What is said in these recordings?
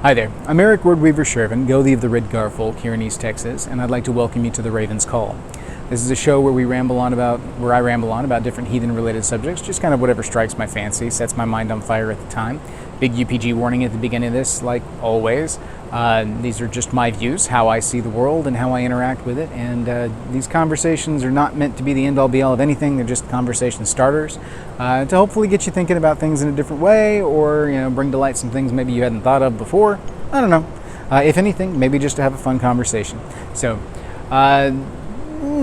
Hi there, I'm Eric Wordweaver Sjerven, Goathie of the Red Garfolk here in East Texas, and I'd like to welcome you to The Raven's Call. This is a show where I ramble on about different heathen-related subjects, just kind of whatever strikes my fancy, sets my mind on fire at the time. Big UPG warning at the beginning of this, like always. These are just my views, how I see the world and how I interact with it, and these conversations are not meant to be the end-all be-all of anything. They're just conversation starters to hopefully get you thinking about things in a different way, or bring to light some things maybe you hadn't thought of before. I don't know. If anything, maybe just to have a fun conversation. So,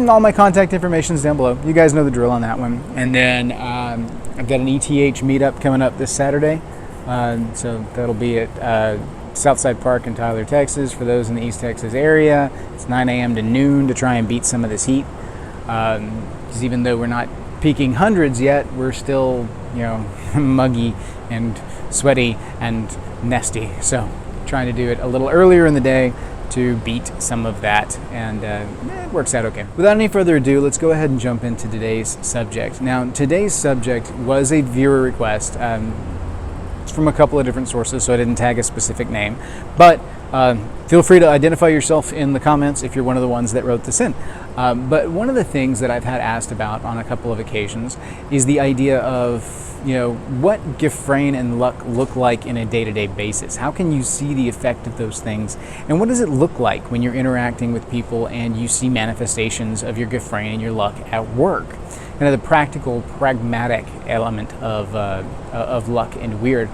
all my contact information is down below. You guys know the drill on that one. And then I've got an ETH meetup coming up this Saturday. So that'll be at Southside Park in Tyler, Texas, for those in the East Texas area. It's 9 a.m. to noon to try and beat some of this heat. Because even though we're not peaking hundreds yet, we're still, muggy and sweaty and nasty. So trying to do it a little earlier in the day to beat some of that, and it works out okay. Without any further ado, let's go ahead and jump into today's subject. Now, today's subject was a viewer request. It's from a couple of different sources, so I didn't tag a specific name, but feel free to identify yourself in the comments if you're one of the ones that wrote this in. But one of the things that I've had asked about on a couple of occasions is the idea of what Gefrain and Luck look like in a day-to-day basis. How can you see the effect of those things? And what does it look like when you're interacting with people and you see manifestations of your Gefrain and your Luck at work? The practical, pragmatic element of Luck and Weird.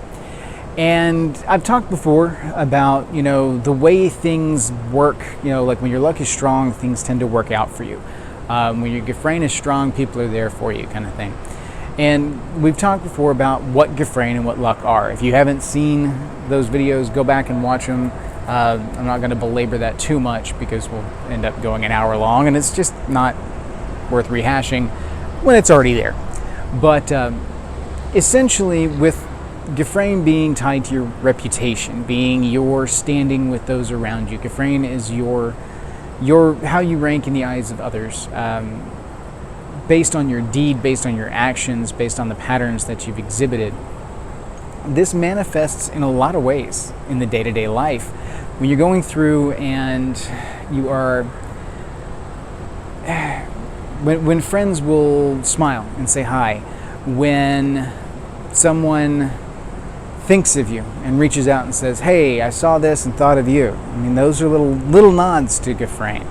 And I've talked before about, the way things work, like when your Luck is strong, things tend to work out for you. When your Gefrain is strong, people are there for you, kind of thing. And we've talked before about what Gefrain and what Luck are. If you haven't seen those videos, go back and watch them. I'm not going to belabor that too much because we'll end up going an hour long, and it's just not worth rehashing when it's already there. But essentially, with Gefrain being tied to your reputation, being your standing with those around you, Gefrain is your how you rank in the eyes of others. Based on your deed, based on your actions, based on the patterns that you've exhibited. This manifests in a lot of ways in the day-to-day life. When you're going through and you are, when friends will smile and say hi, when someone thinks of you and reaches out and says, "Hey, I saw this and thought of you." Those are little nods to Gefrain.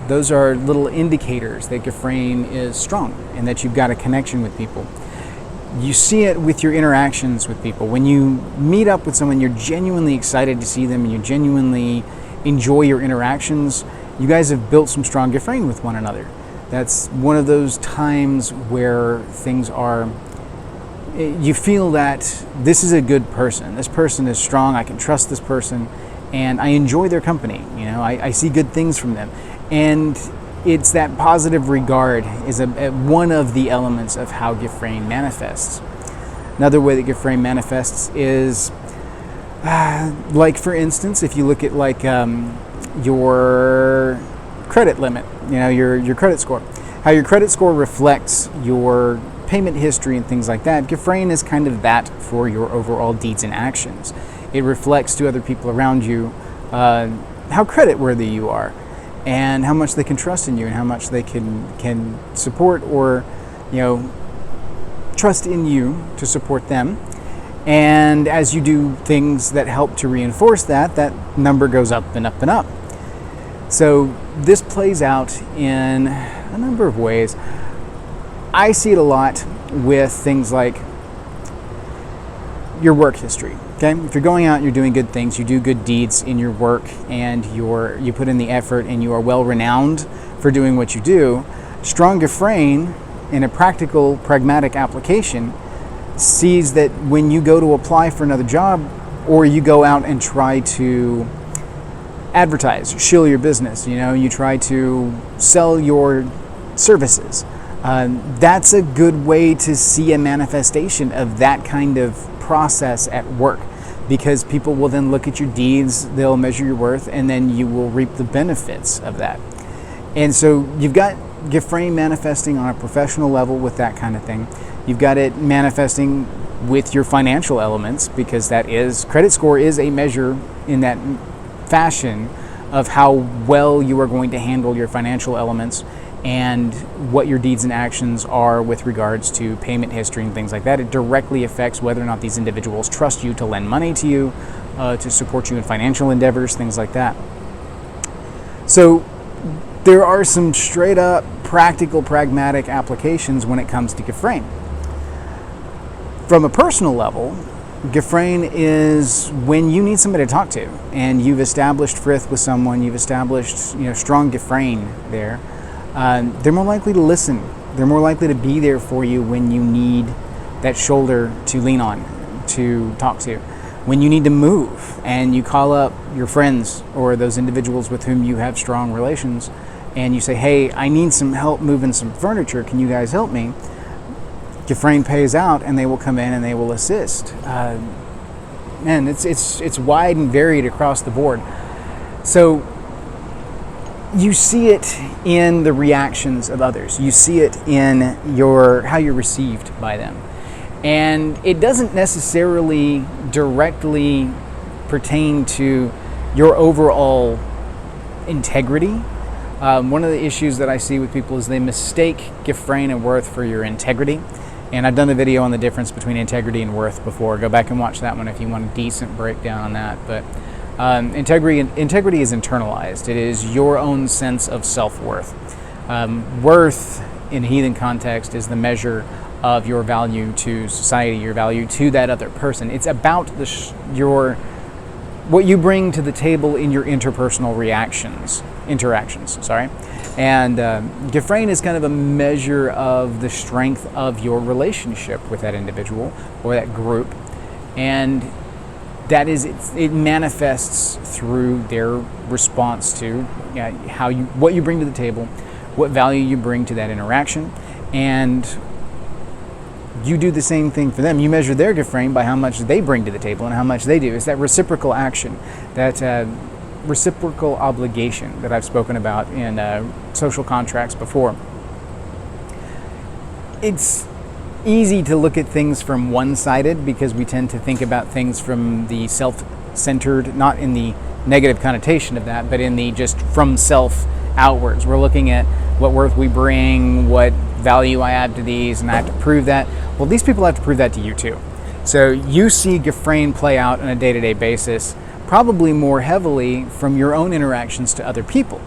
Those are little indicators that Gefrain is strong and that you've got a connection with people. You see it with your interactions with people. When you meet up with someone, you're genuinely excited to see them and you genuinely enjoy your interactions. You guys have built some strong Gefrain with one another. That's one of those times where things are, you feel that this is a good person. This person is strong. I can trust this person. And I enjoy their company. I see good things from them. And it's that positive regard is one of the elements of how Gefrain manifests. Another way that Gefrain manifests is, like for instance, if you look at your credit limit, your credit score, how your credit score reflects your payment history and things like that. Gefrain is kind of that for your overall deeds and actions. It reflects to other people around you how creditworthy you are, and how much they can trust in you, and how much they can support or trust in you to support them. And as you do things that help to reinforce that number goes up and up and up. So this plays out in a number of ways. I see it a lot with things like your work history. Okay, if you're going out and you're doing good things, you do good deeds in your work, and you put in the effort, and you are well renowned for doing what you do, strong Gefrain, in a practical, pragmatic application, sees that when you go to apply for another job, or you go out and try to advertise, shill your business, you try to sell your services, that's a good way to see a manifestation of that kind of process at work, because people will then look at your deeds, they'll measure your worth, and then you will reap the benefits of that. And so you've got Gefrain manifesting on a professional level with that kind of thing. You've got it manifesting with your financial elements, because credit score is a measure in that fashion of how well you are going to handle your financial elements and what your deeds and actions are with regards to payment history and things like that. It directly affects whether or not these individuals trust you to lend money to you, to support you in financial endeavors, things like that. So there are some straight up practical, pragmatic applications when it comes to Gefrain. From a personal level, Gefrain is when you need somebody to talk to and you've established frith with someone, you've established strong Gefrain there. They're more likely to listen. They're more likely to be there for you when you need that shoulder to lean on, to talk to. When you need to move and you call up your friends or those individuals with whom you have strong relations and you say, hey, I need some help moving some furniture. Can you guys help me? Gefrain pays out and they will come in and they will assist. Man, it's wide and varied across the board. So you see it in the reactions of others. You see it in how you're received by them. And it doesn't necessarily directly pertain to your overall integrity. One of the issues that I see with people is they mistake Gefrain and worth for your integrity. And I've done a video on the difference between integrity and worth before. Go back and watch that one if you want a decent breakdown on that. But integrity is internalized. It is your own sense of self-worth. Worth in a heathen context is the measure of your value to society, your value to that other person. It's about what you bring to the table in your interpersonal interactions. And Gefrain is kind of a measure of the strength of your relationship with that individual or that group, and it manifests through their response to what you bring to the table, what value you bring to that interaction, and you do the same thing for them. You measure their Gefrain by how much they bring to the table and how much they do. It's that reciprocal action, that reciprocal obligation that I've spoken about in social contracts before. It's easy to look at things from one-sided because we tend to think about things from the self-centered, not in the negative connotation of that, but in the just from self outwards. We're looking at what worth we bring, what value I add to these, and I have to prove that. Well, these people have to prove that to you too. So you see Gefrain play out on a day-to-day basis, probably more heavily from your own interactions to other people.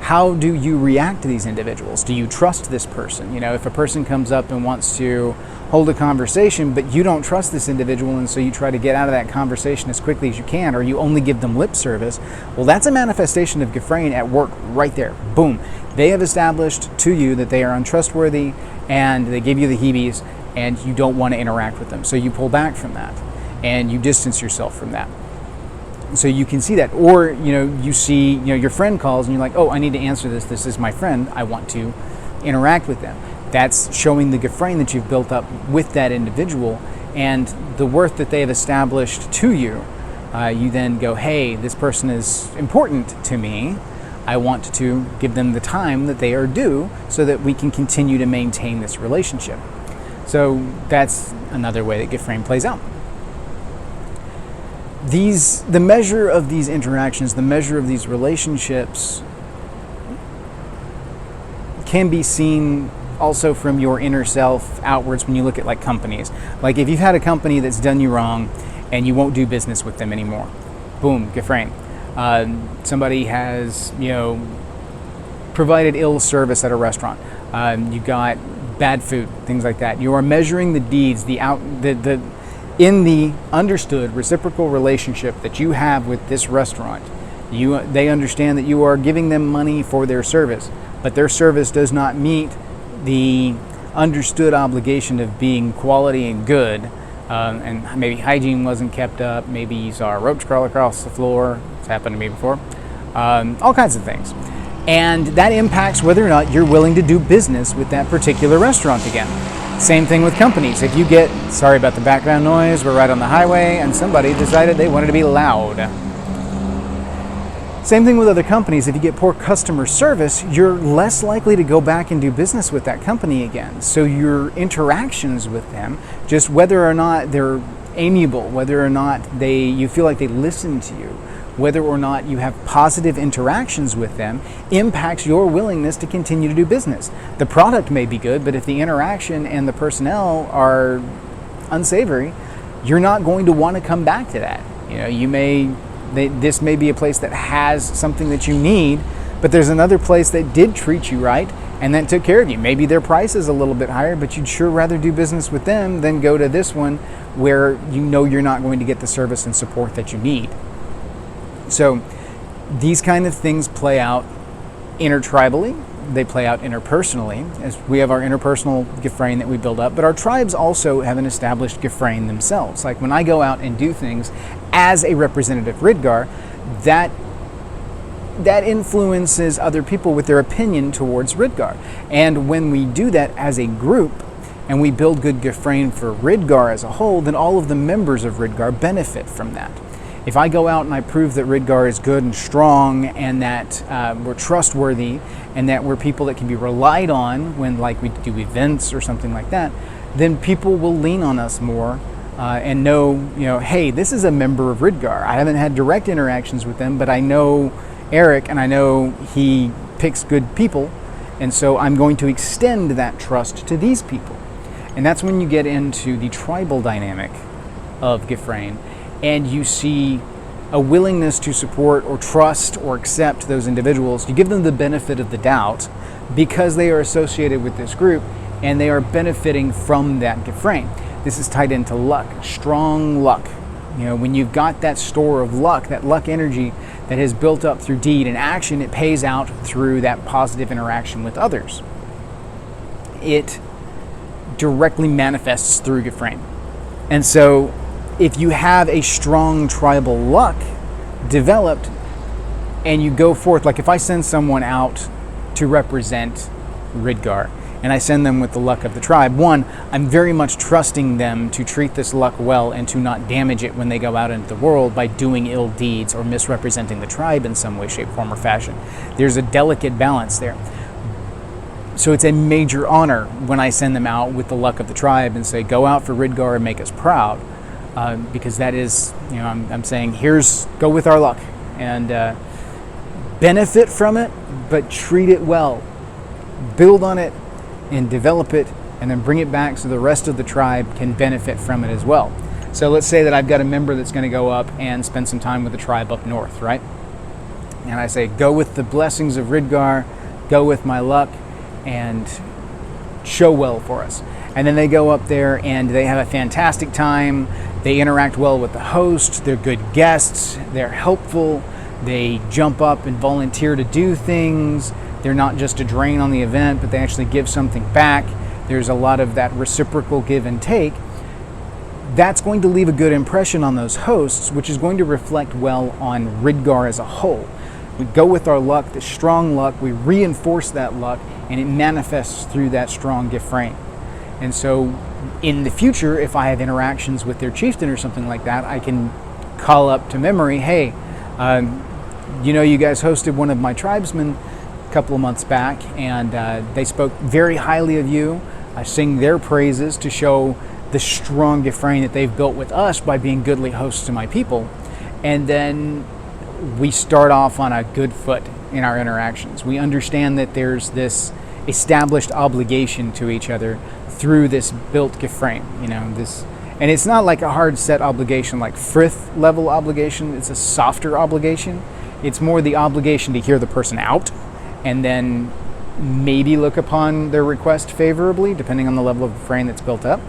How do you react to these individuals? Do you trust this person? If a person comes up and wants to hold a conversation, but you don't trust this individual, and so you try to get out of that conversation as quickly as you can, or you only give them lip service, well, that's a manifestation of Gefrain at work right there. Boom. They have established to you that they are untrustworthy, and they give you the heebies, and you don't want to interact with them. So you pull back from that, and you distance yourself from that. So you can see that. Or, you see, your friend calls and you're like, oh, I need to answer this. This is my friend. I want to interact with them. That's showing the Gefrain that you've built up with that individual and the worth that they have established to you. You then go, hey, this person is important to me. I want to give them the time that they are due so that we can continue to maintain this relationship. So that's another way that Gefrain plays out. The measure of these interactions, the measure of these relationships can be seen also from your inner self outwards when you look at like companies. Like if you've had a company that's done you wrong and you won't do business with them anymore, boom, Gefrain. Somebody has, provided ill service at a restaurant. You got bad food, things like that. You are measuring the deeds, in the understood reciprocal relationship that you have with this restaurant. They understand that you are giving them money for their service, but their service does not meet the understood obligation of being quality and good, and maybe hygiene wasn't kept up, maybe you saw a roach crawl across the floor, it's happened to me before, all kinds of things. And that impacts whether or not you're willing to do business with that particular restaurant again. Same thing with companies. If you get, sorry about the background noise, we're right on the highway and somebody decided they wanted to be loud. Same thing with other companies. If you get poor customer service, you're less likely to go back and do business with that company again. So your interactions with them, just whether or not they're amiable, whether or not you feel like they listen to you, whether or not you have positive interactions with them, impacts your willingness to continue to do business. The product may be good, but if the interaction and the personnel are unsavory, you're not going to want to come back to that. This may be a place that has something that you need, but there's another place that did treat you right and that took care of you. Maybe their price is a little bit higher, but you'd sure rather do business with them than go to this one where you know you're not going to get the service and support that you need. So these kind of things play out intertribally, they play out interpersonally, as we have our interpersonal Gefrain that we build up, but our tribes also have an established Gefrain themselves. Like when I go out and do things as a representative Ridgar, that influences other people with their opinion towards Ridgar. And when we do that as a group, and we build good Gefrain for Ridgar as a whole, then all of the members of Ridgar benefit from that. If I go out and I prove that Ridgar is good and strong and that we're trustworthy and that we're people that can be relied on when like we do events or something like that, then people will lean on us more and know, hey, this is a member of Ridgar. I haven't had direct interactions with them, but I know Eric and I know he picks good people, and so I'm going to extend that trust to these people. And that's when you get into the tribal dynamic of Gefrain, and you see a willingness to support or trust or accept those individuals. You give them the benefit of the doubt because they are associated with this group and they are benefiting from that Gefrain. This is tied into luck, strong luck. When you've got that store of luck, that luck energy that has built up through deed and action, it pays out through that positive interaction with others. It directly manifests through Gefrain. And so if you have a strong tribal luck developed and you go forth, like if I send someone out to represent Ridgar and I send them with the luck of the tribe, one, I'm very much trusting them to treat this luck well and to not damage it when they go out into the world by doing ill deeds or misrepresenting the tribe in some way, shape, form, or fashion. There's a delicate balance there. So it's a major honor when I send them out with the luck of the tribe and say, go out for Ridgar and make us proud. Because that is, I'm saying, go with our luck and benefit from it, but treat it well. Build on it and develop it and then bring it back so the rest of the tribe can benefit from it as well. So let's say that I've got a member that's going to go up and spend some time with the tribe up north, right? And I say, go with the blessings of Ridgar, go with my luck, and show well for us. And then they go up there and they have a fantastic time. They interact well with the host. They're good guests. They're helpful. They jump up and volunteer to do things. They're not just a drain on the event, but they actually give something back. There's a lot of that reciprocal give and take. That's going to leave a good impression on those hosts, which is going to reflect well on Ridgar as a whole. We go with our luck, the strong luck. We reinforce that luck, and it manifests through that strong Gefrain. And so in the future, if I have interactions with their chieftain or something like that, I can call up to memory, hey, you guys hosted one of my tribesmen a couple of months back, and they spoke very highly of you. I sing their praises to show the strong Gefrain that they've built with us by being goodly hosts to my people. And then we start off on a good foot in our interactions. We understand that there's this established obligation to each other through this built Gefrain, and it's not like a hard set obligation like frith level obligation. It's a softer obligation. It's more the obligation to hear the person out and then maybe look upon their request favorably depending on the level of Gefrain that's built up.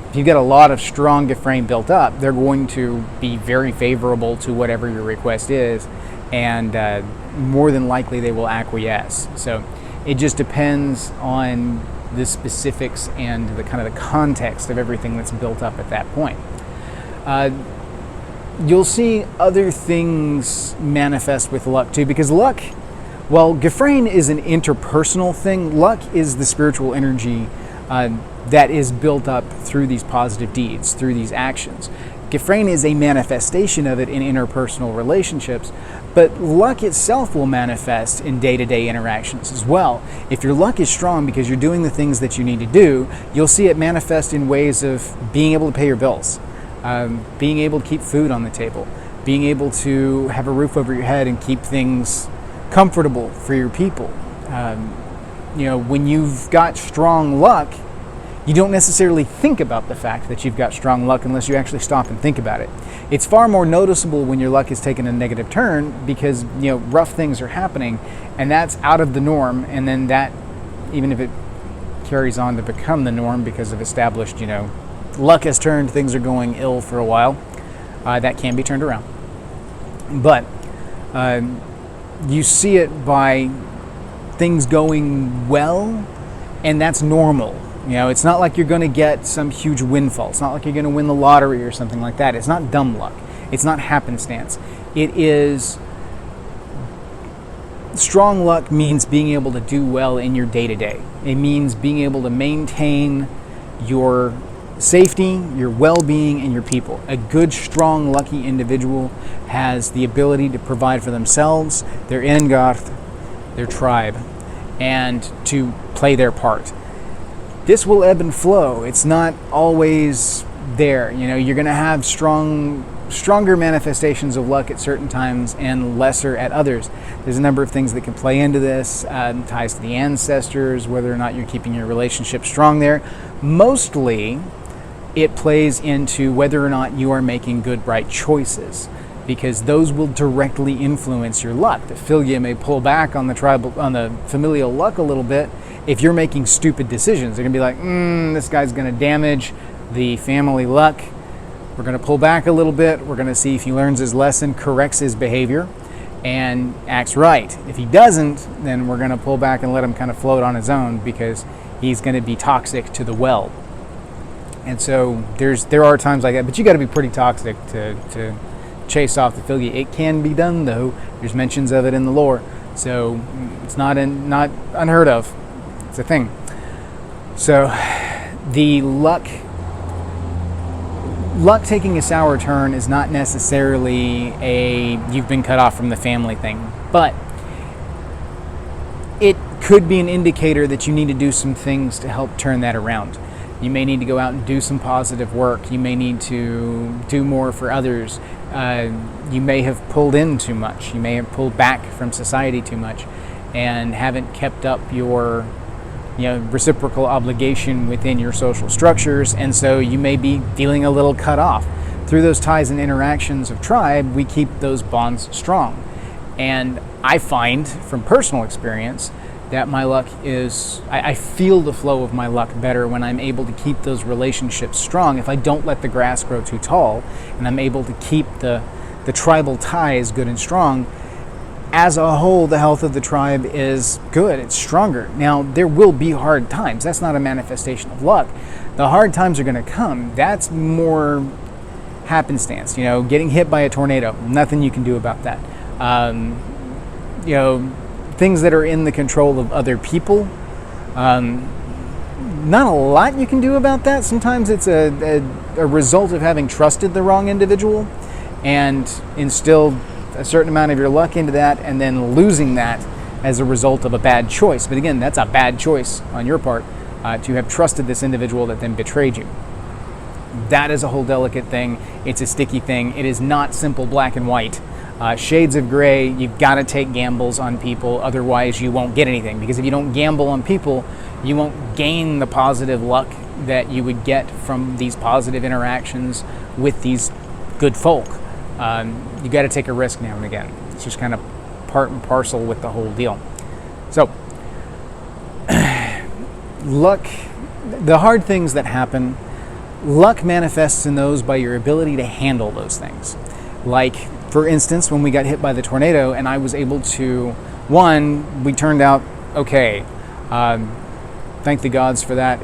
If you've got a lot of strong Gefrain built up, they're going to be very favorable to whatever your request is, and more than likely they will acquiesce. So it just depends on the specifics and the kind of the context of everything that's built up at that point. You'll see other things manifest with luck too, because luck, well, Gefrain is an interpersonal thing. Luck is the spiritual energy that is built up through these positive deeds, through these actions. Gefrain is a manifestation of it in interpersonal relationships, but luck itself will manifest in day-to-day interactions as well. If your luck is strong because you're doing the things that you need to do, you'll see it manifest in ways of being able to pay your bills, being able to keep food on the table, being able to have a roof over your head and keep things comfortable for your people. When you've got strong luck, you don't necessarily think about the fact that you've got strong luck unless you actually stop and think about it. It's far more noticeable when your luck is taking a negative turn because, rough things are happening and that's out of the norm. And then that, even if it carries on to become the norm because of established, luck has turned, things are going ill for a while, that can be turned around. But you see it by things going well, and that's normal. It's not like you're going to get some huge windfall. It's not like you're going to win the lottery or something like that. It's not dumb luck. It's not happenstance. It is strong luck means being able to do well in your day-to-day. It means being able to maintain your safety, your well-being, and your people. A good, strong, lucky individual has the ability to provide for themselves, their Engarth, their tribe, and to play their part. This will ebb and flow. It's not always there. You're going to have stronger manifestations of luck at certain times and lesser at others. There's a number of things that can play into this, ties to the ancestors, whether or not you're keeping your relationship strong there. Mostly, it plays into whether or not you are making good, right choices, because those will directly influence your luck. The Filia may pull back on the familial luck a little bit. If you're making stupid decisions, they're going to be like, this guy's going to damage the family luck. We're going to pull back a little bit. We're going to see if he learns his lesson, corrects his behavior, and acts right. If he doesn't, then we're going to pull back and let him kind of float on his own because he's going to be toxic to the well. And so there are times like that, but you got to be pretty toxic to chase off the Filia. It can be done, though. There's mentions of it in the lore, so it's not unheard of. It's a thing. So the luck taking a sour turn is not necessarily a you've been cut off from the family thing, but it could be an indicator that you need to do some things to help turn that around. You may need to go out and do some positive work. You may need to do more for others. You may have pulled in too much. You may have pulled back from society too much and haven't kept up your reciprocal obligation within your social structures, and so you may be feeling a little cut off. Through those ties and interactions of tribe, we keep those bonds strong. And I find from personal experience that my luck I feel the flow of my luck better when I'm able to keep those relationships strong. If I don't let the grass grow too tall and I'm able to keep the tribal ties good and strong, as a whole, the health of the tribe is good. It's stronger. Now, there will be hard times. That's not a manifestation of luck. The hard times are going to come. That's more happenstance. Getting hit by a tornado, nothing you can do about that. Things that are in the control of other people, not a lot you can do about that. Sometimes it's a result of having trusted the wrong individual and instilled a certain amount of your luck into that and then losing that as a result of a bad choice. But again, that's a bad choice on your part to have trusted this individual that then betrayed you. That is a whole delicate thing. It's a sticky thing. It is not simple black and white. Shades of gray. You've got to take gambles on people, otherwise you won't get anything. Because if you don't gamble on people, you won't gain the positive luck that you would get from these positive interactions with these good folk. You got to take a risk now and again. It's just kind of part and parcel with the whole deal. So, luck, the hard things that happen, luck manifests in those by your ability to handle those things. Like, for instance, when we got hit by the tornado and I was able to, we turned out okay. Thank the gods for that.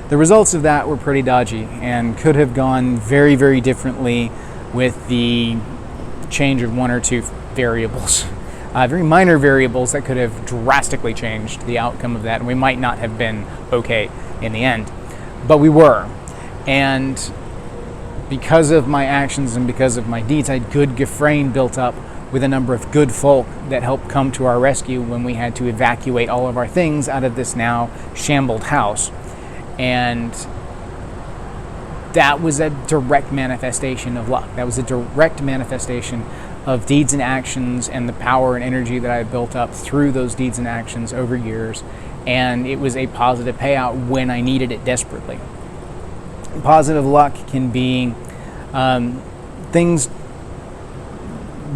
The results of that were pretty dodgy and could have gone very, very differently with the change of one or two variables. Very minor variables that could have drastically changed the outcome of that, and we might not have been okay in the end. But we were. And because of my actions and because of my deeds, I had good Gefrain built up with a number of good folk that helped come to our rescue when we had to evacuate all of our things out of this now shambled house. And that was a direct manifestation of luck. That was a direct manifestation of deeds and actions and the power and energy that I built up through those deeds and actions over years. And it was a positive payout when I needed it desperately. Positive luck can be things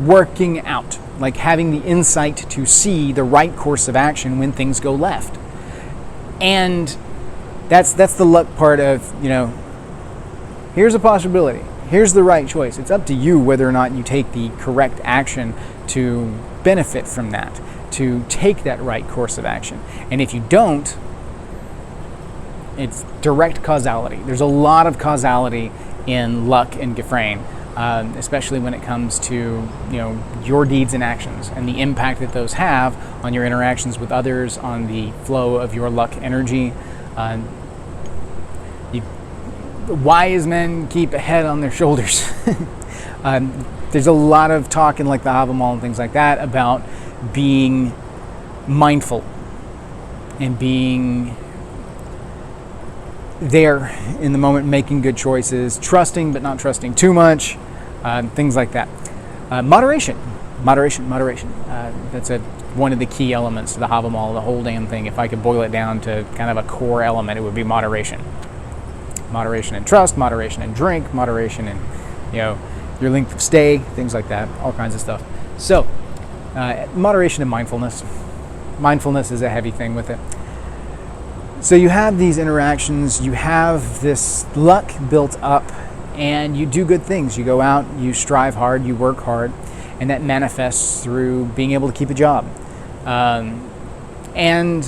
working out, like having the insight to see the right course of action when things go left. And that's the luck part of, here's a possibility, here's the right choice. It's up to you whether or not you take the correct action to benefit from that, to take that right course of action. And if you don't, it's direct causality. There's a lot of causality in luck and Gefrain, especially when it comes to your deeds and actions and the impact that those have on your interactions with others, on the flow of your luck energy. Wise men keep a head on their shoulders. There's a lot of talk in like the Havamal and things like that about being mindful and being there in the moment, making good choices, trusting but not trusting too much, things like that. Moderation. That's one of the key elements to the Havamal, the whole damn thing. If I could boil it down to kind of a core element, it would be moderation. Moderation in trust, moderation in drink, moderation in your length of stay, things like that, all kinds of stuff. So moderation and mindfulness. Mindfulness is a heavy thing with it. So you have these interactions, you have this luck built up, and you do good things. You go out, you strive hard, you work hard, and that manifests through being able to keep a job. And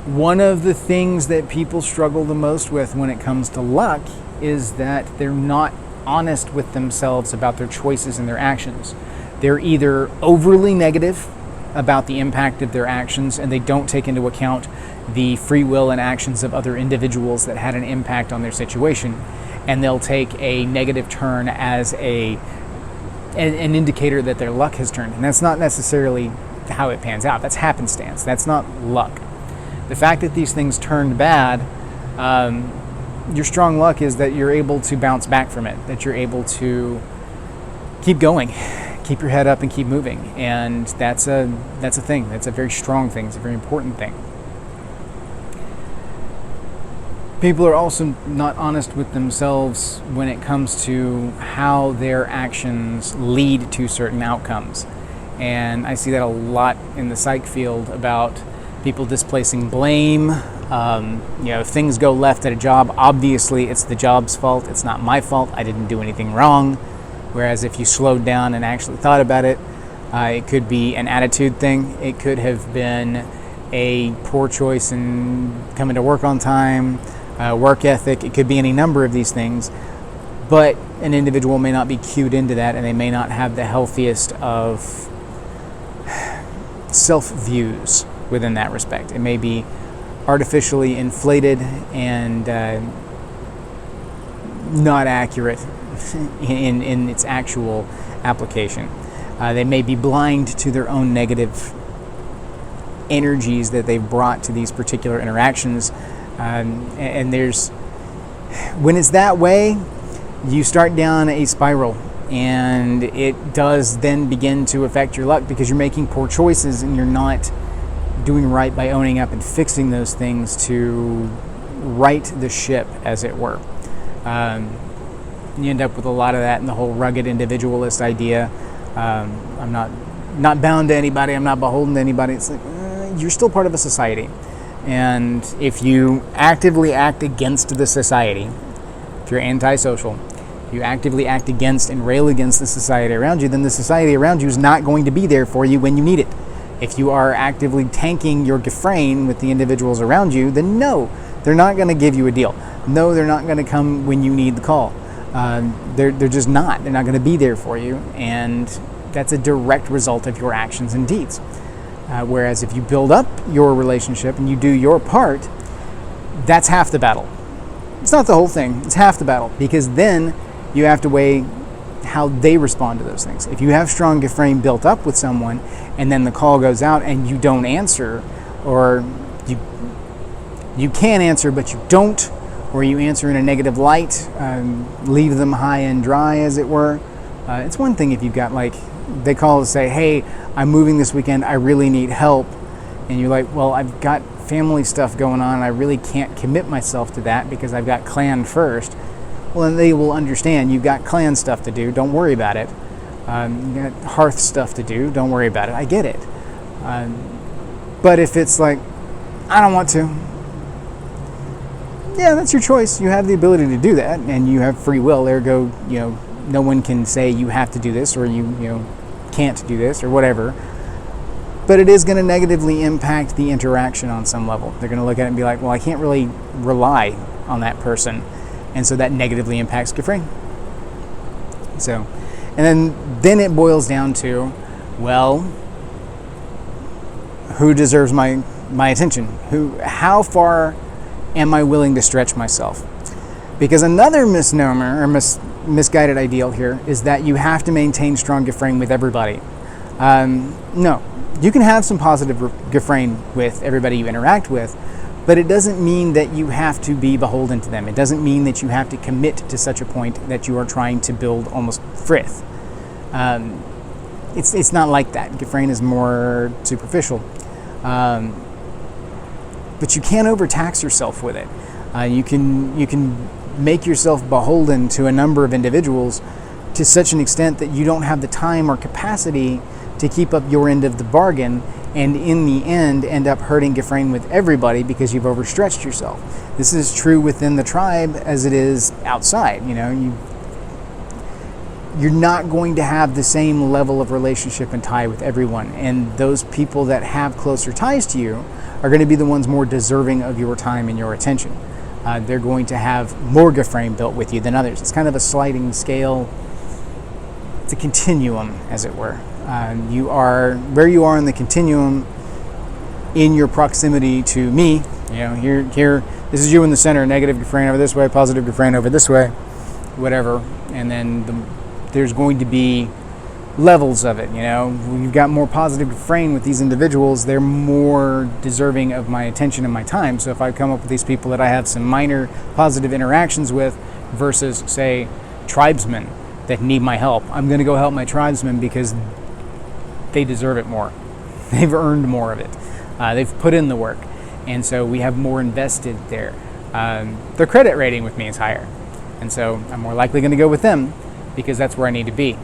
one of the things that people struggle the most with when it comes to luck is that they're not honest with themselves about their choices and their actions. They're either overly negative about the impact of their actions, and they don't take into account the free will and actions of other individuals that had an impact on their situation, and they'll take a negative turn as an indicator that their luck has turned. And that's not necessarily how it pans out. That's happenstance. That's not luck. The fact that these things turned bad, your strong luck is that you're able to bounce back from it, that you're able to keep going, keep your head up and keep moving. And that's a thing. That's a very strong thing. It's a very important thing. People are also not honest with themselves when it comes to how their actions lead to certain outcomes. And I see that a lot in the psych field about people displacing blame. If things go left at a job, obviously it's the job's fault. It's not my fault. I didn't do anything wrong. Whereas if you slowed down and actually thought about it, it could be an attitude thing. It could have been a poor choice in coming to work on time, work ethic. It could be any number of these things. But an individual may not be cued into that, and they may not have the healthiest of self-views within that respect. It may be artificially inflated and not accurate in its actual application. They may be blind to their own negative energies that they've brought to these particular interactions. And when it's that way, you start down a spiral, and it does then begin to affect your luck because you're making poor choices and you're not doing right by owning up and fixing those things to right the ship, as it were. You end up with a lot of that in the whole rugged individualist idea. I'm not bound to anybody. I'm not beholden to anybody. It's like you're still part of a society, and if you actively act against the society, if you're antisocial, you actively act against and rail against the society around you, then the society around you is not going to be there for you when you need it. If you are actively tanking your Gefrain with the individuals around you, then no, they're not going to give you a deal. No, they're not going to come when you need the call. They're just not. They're not going to be there for you, and that's a direct result of your actions and deeds. Whereas if you build up your relationship and you do your part, that's half the battle. It's not the whole thing. It's half the battle, because then you have to weigh how they respond to those things. If you have strong Gefrain built up with someone, and then the call goes out and you don't answer, or you can answer but you don't, or you answer in a negative light, leave them high and dry, as it were. It's one thing if you've got, like, they call to say, hey, I'm moving this weekend, I really need help. And you're like, well, I've got family stuff going on, and I really can't commit myself to that because I've got clan first. Well, then they will understand you've got clan stuff to do, don't worry about it. You got hearth stuff to do, don't worry about it. I get it. But if it's like, I don't want to, yeah, that's your choice. You have the ability to do that, and you have free will. Ergo, no one can say you have to do this, or you can't do this, or whatever. But it is going to negatively impact the interaction on some level. They're going to look at it and be like, well, I can't really rely on that person. And so that negatively impacts Gefrain. So, and then it boils down to, well, who deserves my attention? How far am I willing to stretch myself? Because another misnomer or misguided ideal here is that you have to maintain strong Gefrain with everybody. No, you can have some positive Gefrain with everybody you interact with, but it doesn't mean that you have to be beholden to them. It doesn't mean that you have to commit to such a point that you are trying to build almost frith. It's not like that. Gefrain is more superficial. But you can't overtax yourself with it. You can make yourself beholden to a number of individuals to such an extent that you don't have the time or capacity to keep up your end of the bargain, and in the end up hurting Gefrain with everybody because you've overstretched yourself. This is true within the tribe as it is outside. You're not going to have the same level of relationship and tie with everyone, and those people that have closer ties to you are going to be the ones more deserving of your time and your attention. They're going to have more Gefrain built with you than others. It's kind of a sliding scale. It's a continuum, as it were. You are where you are in the continuum in your proximity to me. Here, this is you in the center. Negative Gefrain over this way, positive Gefrain over this way, whatever. And then there's going to be levels of it. When you've got more positive Gefrain with these individuals, they're more deserving of my attention and my time. So if I come up with these people that I have some minor positive interactions with versus, say, tribesmen that need my help, I'm going to go help my tribesmen because they deserve it more. They've earned more of it. They've put in the work. And so we have more invested there. Their credit rating with me is higher. And so I'm more likely going to go with them because that's where I need to be.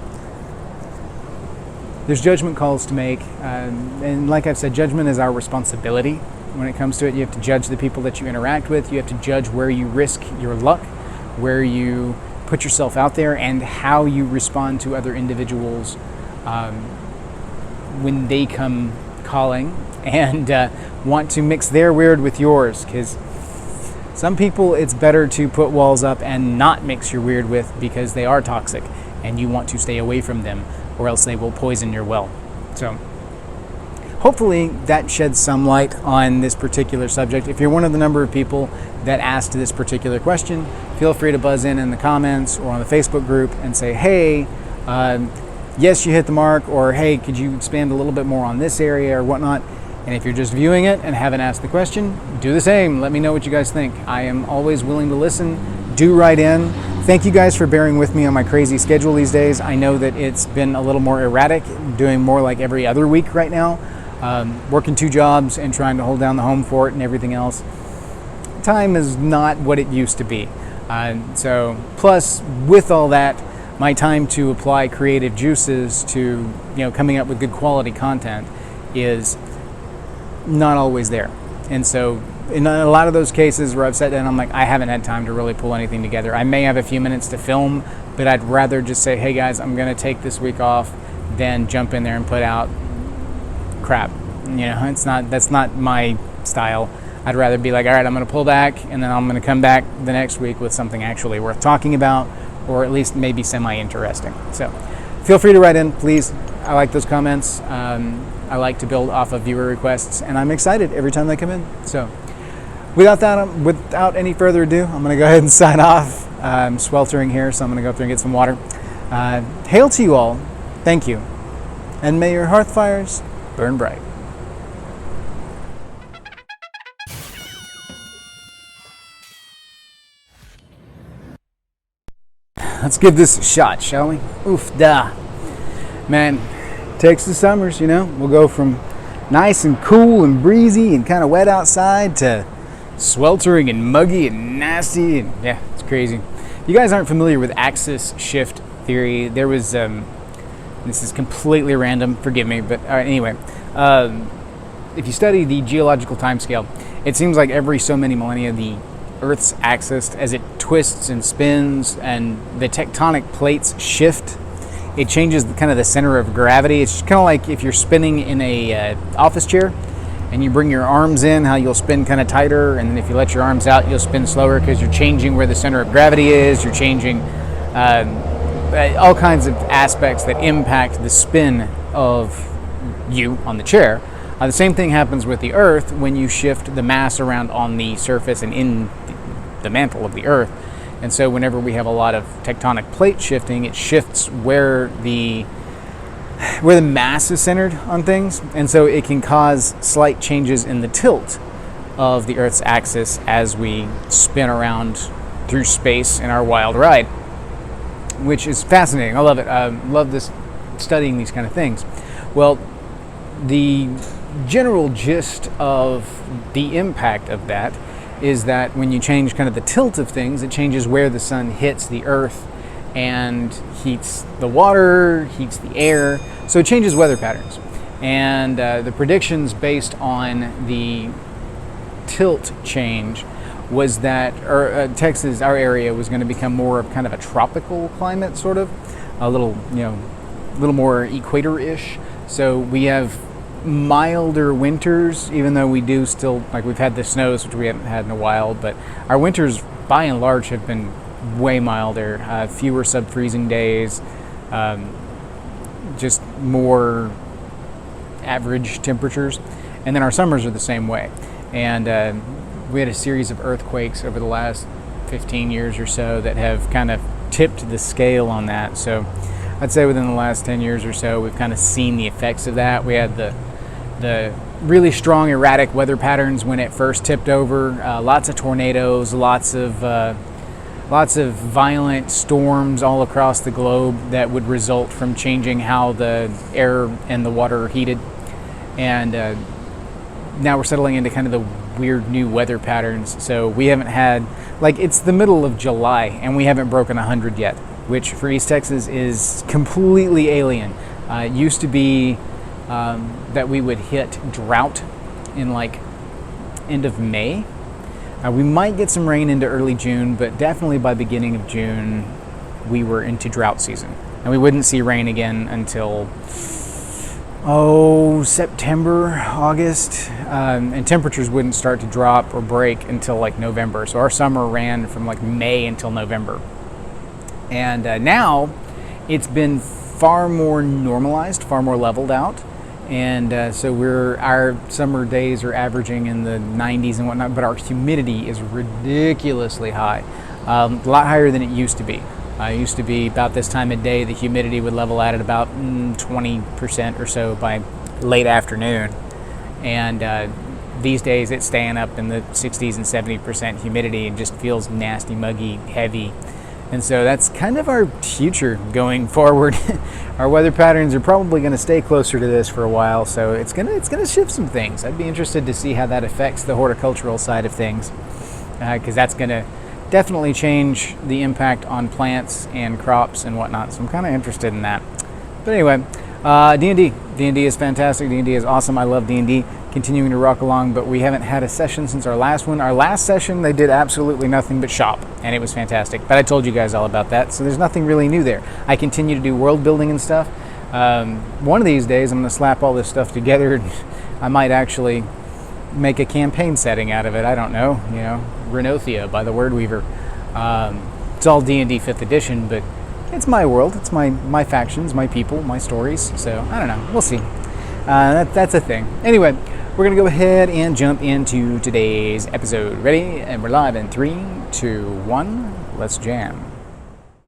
There's judgment calls to make. And like I've said, judgment is our responsibility. When it comes to it, you have to judge the people that you interact with. You have to judge where you risk your luck, where you put yourself out there, and how you respond to other individuals when they come calling and want to mix their weird with yours. Because some people, it's better to put walls up and not mix your weird with because they are toxic and you want to stay away from them, or else they will poison your well. So hopefully that sheds some light on this particular subject. If you're one of the number of people that asked this particular question, feel free to buzz in the comments or on the Facebook group and say, hey, yes, you hit the mark, or hey, could you expand a little bit more on this area or whatnot? And if you're just viewing it and haven't asked the question, do the same. Let me know what you guys think. I am always willing to listen. Do write in. Thank you guys for bearing with me on my crazy schedule these days. I know that it's been a little more erratic, doing more like every other week right now. Working 2 jobs and trying to hold down the home fort and everything else. Time is not what it used to be. So plus with all that, my time to apply creative juices to coming up with good quality content is not always there. And so in a lot of those cases where I've sat down, I'm like, I haven't had time to really pull anything together. I may have a few minutes to film, but I'd rather just say, hey guys, I'm going to take this week off, than jump in there and put out crap. That's not my style. I'd rather be like, all right, I'm going to pull back, and then I'm going to come back the next week with something actually worth talking about, or at least maybe semi-interesting. So feel free to write in, please. I like those comments. I like to build off of viewer requests, and I'm excited every time they come in. So without any further ado, I'm going to go ahead and sign off. I'm sweltering here, so I'm going to go through and get some water. Hail to you all. Thank you. And may your hearth fires burn bright. Let's give this a shot, shall we? Oof, da. Man, Texas summers, we'll go from nice and cool and breezy and kind of wet outside to sweltering and muggy and nasty, and yeah, it's crazy. If you guys aren't familiar with axis shift theory, there was, this is completely random, forgive me, but anyway, if you study the geological timescale, it seems like every so many millennia, the Earth's axis, as it twists and spins and the tectonic plates shift, it changes kind of the center of gravity. It's kind of like if you're spinning in a office chair and you bring your arms in, how you'll spin kind of tighter, and then if you let your arms out, you'll spin slower because you're changing where the center of gravity is. You're changing all kinds of aspects that impact the spin of you on the chair. The same thing happens with the Earth when you shift the mass around on the surface and in the mantle of the Earth. And so whenever we have a lot of tectonic plate shifting, it shifts where the mass is centered on things. And so it can cause slight changes in the tilt of the Earth's axis as we spin around through space in our wild ride, which is fascinating. I love it. I love this, studying these kind of things. Well, the general gist of the impact of that is that when you change kind of the tilt of things, it changes where the sun hits the Earth and heats the water, heats the air, so it changes weather patterns. And the predictions based on the tilt change was that Texas, our area, was going to become more of kind of a tropical climate, sort of, a little more equator-ish. So we have milder winters, even though we do still, like, we've had the snows, which we haven't had in a while, but our winters by and large have been way milder, fewer sub-freezing days, just more average temperatures. And then our summers are the same way. And we had a series of earthquakes over the last 15 years or so that have kind of tipped the scale on that. So I'd say within the last 10 years or so, we've kind of seen the effects of that. We had the really strong erratic weather patterns when it first tipped over, lots of tornadoes, lots of violent storms all across the globe that would result from changing how the air and the water are heated. And now we're settling into kind of the weird new weather patterns. So we haven't had, like, it's the middle of July and we haven't broken 100 yet, which for East Texas is completely alien. It used to be that we would hit drought in like end of May. We might get some rain into early June, but definitely by beginning of June we were into drought season. And we wouldn't see rain again until September, August, and temperatures wouldn't start to drop or break until like November. So our summer ran from like May until November. And now it's been far more normalized, far more leveled out. And so our summer days are averaging in the 90s and whatnot, but our humidity is ridiculously high, a lot higher than it used to be. It used to be about this time of day, the humidity would level out at about 20% or so by late afternoon. And these days it's staying up in the 60s and 70% humidity and just feels nasty, muggy, heavy. And so that's kind of our future going forward. Our weather patterns are probably going to stay closer to this for a while, so it's gonna shift some things. I'd be interested to see how that affects the horticultural side of things, because that's going to definitely change the impact on plants and crops and whatnot. So I'm kind of interested in that. But anyway, D&D. D&D is fantastic. D&D is awesome. I love D&D. Continuing to rock along, but we haven't had a session since our last one. Our last session, they did absolutely nothing but shop, and it was fantastic. But I told you guys all about that, so there's nothing really new there. I continue to do world building and stuff. One of these days, I'm going to slap all this stuff together, and I might actually make a campaign setting out of it. I don't know, Renothia by the Word Weaver. It's all D&D 5th edition, but it's my world. It's my factions, my people, my stories. So I don't know. We'll see. That's a thing. Anyway, we're going to go ahead and jump into today's episode. Ready? And we're live in 3, 2, 1. Let's jam.